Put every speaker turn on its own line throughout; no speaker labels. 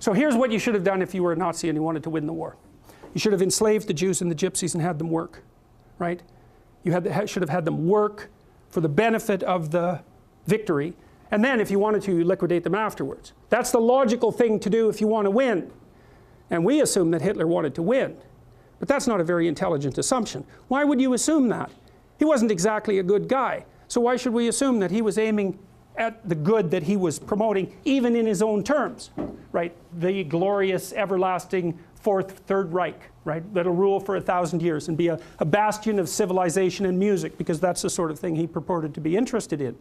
So here's what you should have done if you were a Nazi and you wanted to win the war. You should have enslaved the Jews and the Gypsies and had them work, right? You should have had them work for the benefit of the victory, and then if you wanted to, you liquidate them afterwards. That's the logical thing to do if you want to win. And we assume that Hitler wanted to win. But that's not a very intelligent assumption. Why would you assume that? He wasn't exactly a good guy. So why should we assume that he was aiming at the good that he was promoting, even in his own terms, right? The glorious, everlasting Third Reich, right? That'll rule for 1,000 years and be a bastion of civilization and music, because that's the sort of thing he purported to be interested in.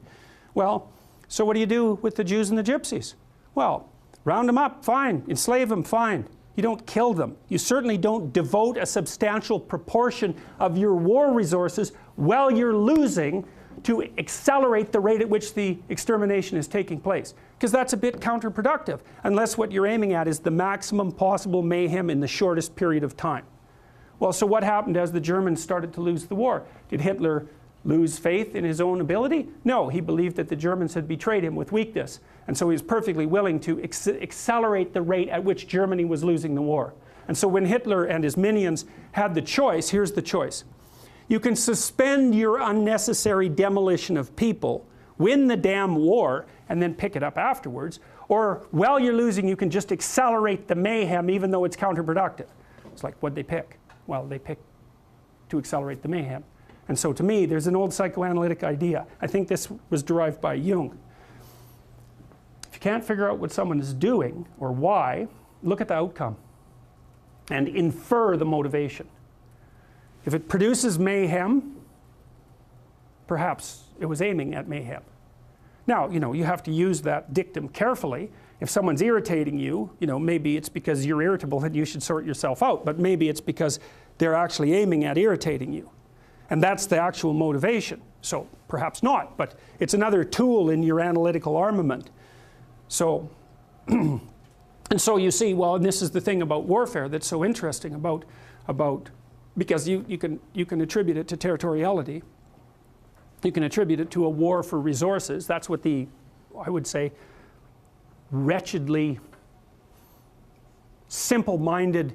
Well, so what do you do with the Jews and the Gypsies? Well, round them up, fine. Enslave them, fine. You don't kill them. You certainly don't devote a substantial proportion of your war resources while you're losing to accelerate the rate at which the extermination is taking place. Because that's a bit counterproductive, unless what you're aiming at is the maximum possible mayhem in the shortest period of time. Well, so what happened as the Germans started to lose the war? Did Hitler lose faith in his own ability? No, he believed that the Germans had betrayed him with weakness. And so he was perfectly willing to accelerate the rate at which Germany was losing the war. And so when Hitler and his minions had the choice, here's the choice. You can suspend your unnecessary demolition of people, win the damn war, and then pick it up afterwards. Or while you're losing, you can just accelerate the mayhem even though it's counterproductive. It's like, what'd they pick? Well, they picked to accelerate the mayhem. And so to me, there's an old psychoanalytic idea. I think this was derived by Jung. If you can't figure out what someone is doing or why, look at the outcome and infer the motivation. If it produces mayhem, perhaps it was aiming at mayhem. Now, you have to use that dictum carefully. If someone's irritating you, maybe it's because you're irritable and you should sort yourself out, but maybe it's because they're actually aiming at irritating you. And that's the actual motivation. So perhaps not, but it's another tool in your analytical armament. So, and so you see, well, and this is the thing about warfare that's so interesting about because you can attribute it to territoriality. You can attribute it to a war for resources. That's what the, I would say, wretchedly simple-minded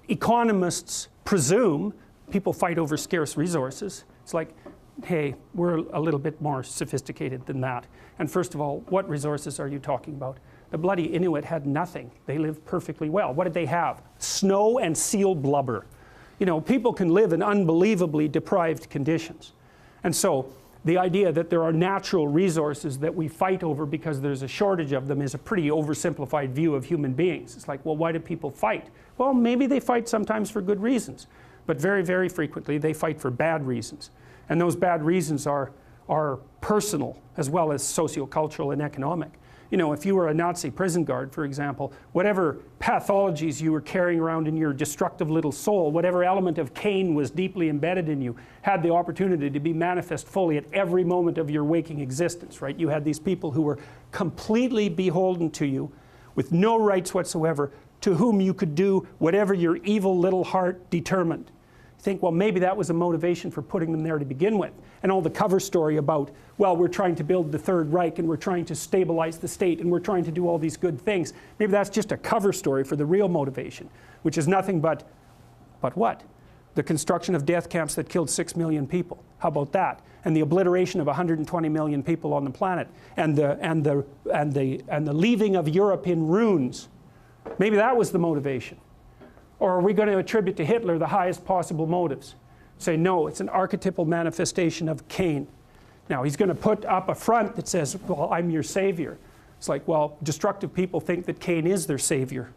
economists presume. People fight over scarce resources. It's like, hey, we're a little bit more sophisticated than that. And first of all, what resources are you talking about? The bloody Inuit had nothing. They lived perfectly well. What did they have? Snow and seal blubber. People can live in unbelievably deprived conditions. And so the idea that there are natural resources that we fight over because there's a shortage of them is a pretty oversimplified view of human beings. It's like, well, why do people fight? Well, maybe they fight sometimes for good reasons. But very, very frequently they fight for bad reasons. And those bad reasons are personal as well as sociocultural and economic. If you were a Nazi prison guard, for example, whatever pathologies you were carrying around in your destructive little soul, whatever element of Cain was deeply embedded in you, had the opportunity to be manifest fully at every moment of your waking existence, right? You had these people who were completely beholden to you with no rights whatsoever, to whom you could do whatever your evil little heart determined. You think, well, maybe that was a motivation for putting them there to begin with. And all the cover story about, well, we're trying to build the Third Reich and we're trying to stabilize the state and we're trying to do all these good things. Maybe that's just a cover story for the real motivation, which is nothing but what? The construction of death camps that killed 6 million people. How about that? And the obliteration of 120 million people on the planet, and the leaving of Europe in ruins. Maybe that was the motivation. Or are we going to attribute to Hitler the highest possible motives? Say, no, it's an archetypal manifestation of Cain. Now, he's going to put up a front that says, well, I'm your savior. It's like, well, destructive people think that Cain is their savior.